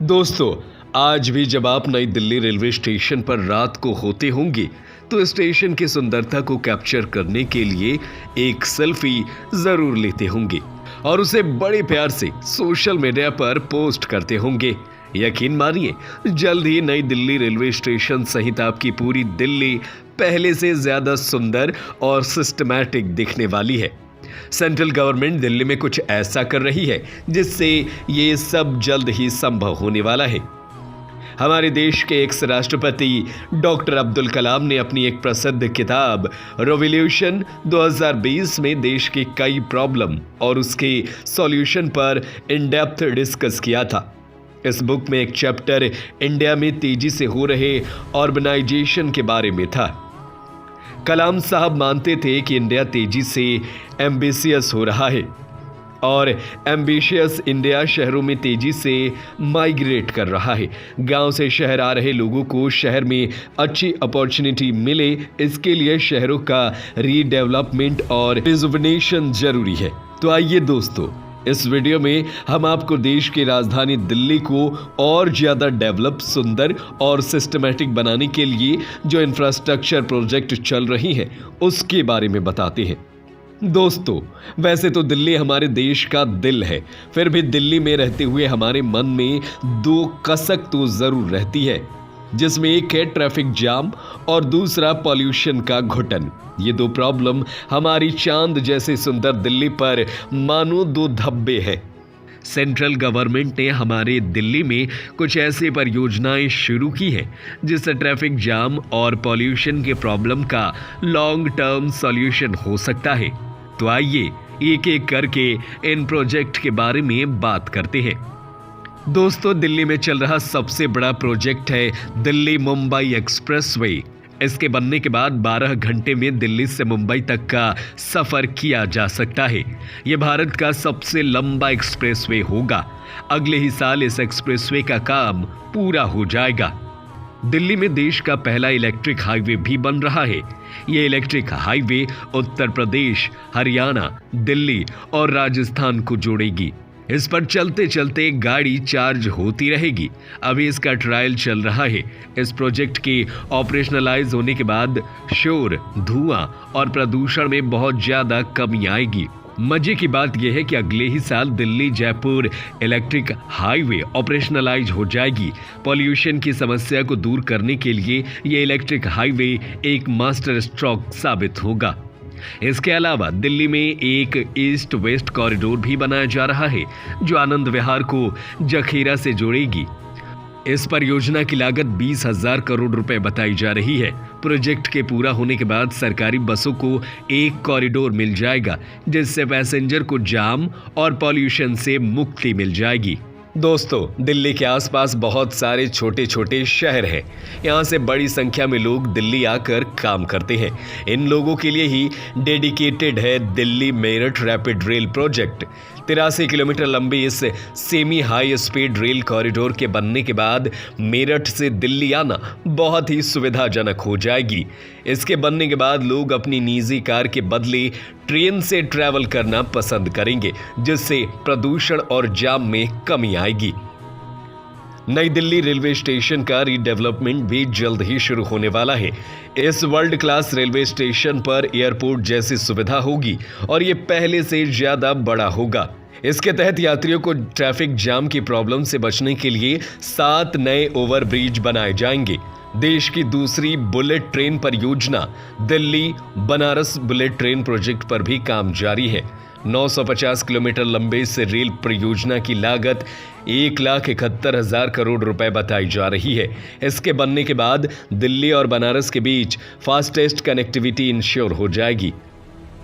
दोस्तों, आज भी जब आप नई दिल्ली रेलवे स्टेशन पर रात को होते होंगे तो स्टेशन की सुंदरता को कैप्चर करने के लिए एक सेल्फी जरूर लेते होंगे और उसे बड़े प्यार से सोशल मीडिया पर पोस्ट करते होंगे। यकीन मानिए, जल्द ही नई दिल्ली रेलवे स्टेशन सहित आपकी पूरी दिल्ली पहले से ज्यादा सुंदर और सिस्टमैटिक दिखने वाली है। सेंट्रल गवर्नमेंट दिल्ली में कुछ ऐसा कर रही है जिससे ये सब जल्द ही संभव होने वाला है। हमारे देश के एक्स राष्ट्रपति डॉक्टर अब्दुल कलाम ने अपनी एक प्रसिद्ध किताब रिवॉल्यूशन 2020 में देश की कई प्रॉब्लम और उसके सॉल्यूशन पर इन डेप्थ डिस्कस किया था। इस बुक में एक चैप्टर इंडिया में तेजी से हो रहे ऑर्बनाइजेशन के बारे में था। कलाम साहब मानते थे कि इंडिया तेजी से एम्बिशियस हो रहा है और एम्बिशियस इंडिया शहरों में तेजी से माइग्रेट कर रहा है। गांव से शहर आ रहे लोगों को शहर में अच्छी अपॉर्चुनिटी मिले, इसके लिए शहरों का रीडेवलपमेंट और रिजुवनेशन जरूरी है। तो आइए दोस्तों, इस वीडियो में हम आपको देश की राजधानी दिल्ली को और ज्यादा डेवलप, सुंदर और सिस्टमैटिक बनाने के लिए जो इंफ्रास्ट्रक्चर प्रोजेक्ट चल रही हैं उसके बारे में बताते हैं। दोस्तों, वैसे तो दिल्ली हमारे देश का दिल है, फिर भी दिल्ली में रहते हुए हमारे मन में दो कसक तो जरूर रहती है, जिसमें एक है ट्रैफिक जाम और दूसरा पॉल्यूशन का घुटन। ये दो प्रॉब्लम हमारी चांद जैसे सुंदर दिल्ली पर मानो दो धब्बे हैं। सेंट्रल गवर्नमेंट ने हमारे दिल्ली में कुछ ऐसी परियोजनाएं शुरू की हैं जिससे ट्रैफिक जाम और पॉल्यूशन के प्रॉब्लम का लॉन्ग टर्म सॉल्यूशन हो सकता है। तो आइए एक एक करके इन प्रोजेक्ट के बारे में बात करते हैं। दोस्तों, दिल्ली में चल रहा सबसे बड़ा प्रोजेक्ट है दिल्ली मुंबई एक्सप्रेसवे। इसके बनने के बाद 12 घंटे में दिल्ली से मुंबई तक का सफर किया जा सकता है। यह भारत का सबसे लंबा एक्सप्रेसवे होगा। अगले ही साल इस एक्सप्रेसवे का काम पूरा हो जाएगा। दिल्ली में देश का पहला इलेक्ट्रिक हाईवे भी बन रहा है। यह इलेक्ट्रिक हाईवे उत्तर प्रदेश, हरियाणा, दिल्ली और राजस्थान को जोड़ेगी। इस पर चलते चलते गाड़ी चार्ज होती रहेगी। अभी इसका ट्रायल चल रहा है। इस प्रोजेक्ट के ऑपरेशनलाइज होने के बाद शोर, धुआं और प्रदूषण में बहुत ज्यादा कमी आएगी। मजे की बात यह है कि अगले ही साल Delhi Jaipur electric highway operationalise हो जाएगी। पॉल्यूशन की समस्या को दूर करने के लिए यह इलेक्ट्रिक हाईवे एक मास्टर स्ट्रोक साबित होगा। इसके अलावा दिल्ली में एक ईस्ट वेस्ट कॉरिडोर भी बनाया जा रहा है जो आनंद विहार को जखीरा से जोड़ेगी। इस परियोजना की लागत 20,000 करोड़ रुपए बताई जा रही है। प्रोजेक्ट के पूरा होने के बाद सरकारी बसों को एक कॉरिडोर मिल जाएगा जिससे पैसेंजर को जाम और पॉल्यूशन से मुक्ति मिल जाएगी। दोस्तों, दिल्ली के आसपास बहुत सारे छोटे छोटे शहर हैं। यहाँ से बड़ी संख्या में लोग दिल्ली आकर काम करते हैं। इन लोगों के लिए ही डेडिकेटेड है Delhi Meerut rapid rail project. 83 kilometre लंबी इस semi high speed rail corridor के बनने के बाद मेरठ से दिल्ली आना बहुत ही सुविधाजनक हो जाएगी। इसके बनने के बाद लोग अपनी निजी कार के बदले ट्रेन से ट्रैवल करना पसंद करेंगे, जिससे प्रदूषण और जाम में कमी आएगी। नई दिल्ली रेलवे स्टेशन का रीडेवलपमेंट भी जल्द ही शुरू होने वाला है। इस वर्ल्ड क्लास रेलवे स्टेशन पर एयरपोर्ट जैसी सुविधा होगी और ये पहले से ज्यादा बड़ा होगा। इसके तहत यात्रियों को ट्रैफिक जाम की प्रॉब्लम से बचने के लिए 7 नए ओवरब्रिज बनाए जाएंगे। देश की दूसरी बुलेट ट्रेन परियोजना Delhi Banaras bullet train project पर भी काम जारी है। 950 किलोमीटर लंबे इस रेल परियोजना की लागत 1,71,000 करोड़ रुपए बताई जा रही है। इसके बनने के बाद दिल्ली और बनारस के बीच फास्टेस्ट कनेक्टिविटी इंश्योर हो जाएगी।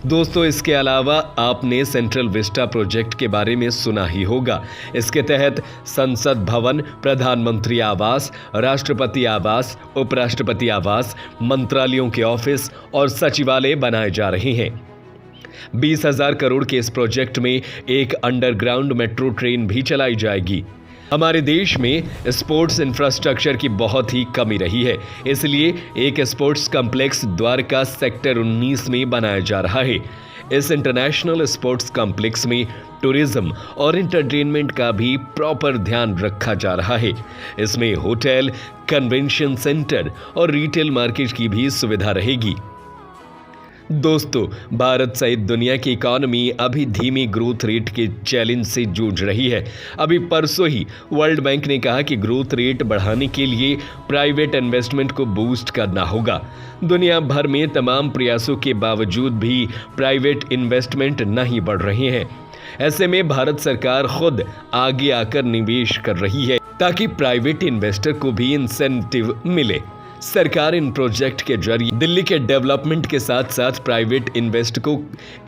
दोस्तों, इसके अलावा आपने सेंट्रल विस्टा प्रोजेक्ट के बारे में सुना ही होगा। इसके तहत संसद भवन, प्रधानमंत्री आवास, राष्ट्रपति आवास, उपराष्ट्रपति आवास, मंत्रालयों के ऑफिस और सचिवालय बनाए जा रहे हैं। 20,000 करोड़ के इस प्रोजेक्ट में एक अंडरग्राउंड मेट्रो ट्रेन भी चलाई जाएगी। हमारे देश में स्पोर्ट्स इंफ्रास्ट्रक्चर की बहुत ही कमी रही है, इसलिए एक स्पोर्ट्स कॉम्प्लेक्स द्वारका सेक्टर 19 में बनाया जा रहा है। इस इंटरनेशनल स्पोर्ट्स कॉम्प्लेक्स में टूरिज्म और एंटरटेनमेंट का भी प्रॉपर ध्यान रखा जा रहा है। इसमें होटल, कन्वेंशन सेंटर और रिटेल मार्केट की भी सुविधा रहेगी। दोस्तों, भारत सहित दुनिया की इकॉनमी अभी धीमी ग्रोथ रेट के चैलेंज से जूझ रही है। अभी परसों ही वर्ल्ड बैंक ने कहा कि ग्रोथ रेट बढ़ाने के लिए प्राइवेट इन्वेस्टमेंट को बूस्ट करना होगा। दुनिया भर में तमाम प्रयासों के बावजूद भी प्राइवेट इन्वेस्टमेंट नहीं बढ़ रहे हैं। ऐसे में भारत सरकार खुद आगे आकर निवेश कर रही है ताकि प्राइवेट इन्वेस्टर को भी इंसेंटिव मिले। सरकार इन प्रोजेक्ट के जरिए दिल्ली के डेवलपमेंट के साथ साथ प्राइवेट इन्वेस्ट को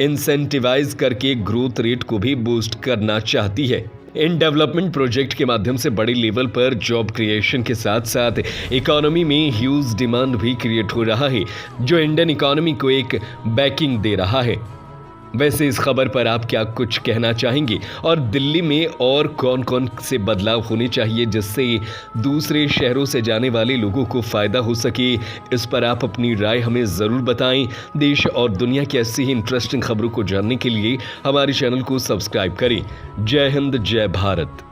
इंसेंटिवाइज करके ग्रोथ रेट को भी बूस्ट करना चाहती है। इन डेवलपमेंट प्रोजेक्ट के माध्यम से बड़े लेवल पर जॉब क्रिएशन के साथ साथ इकोनॉमी में ह्यूज डिमांड भी क्रिएट हो रहा है, जो इंडियन इकोनॉमी को एक बैकिंग दे रहा है। वैसे इस खबर पर आप क्या कुछ कहना चाहेंगे, और दिल्ली में और कौन कौन से बदलाव होने चाहिए जिससे दूसरे शहरों से जाने वाले लोगों को फायदा हो सके, इस पर आप अपनी राय हमें ज़रूर बताएं। देश और दुनिया की ऐसी ही इंटरेस्टिंग खबरों को जानने के लिए हमारे चैनल को सब्सक्राइब करें। जय हिंद, जय भारत।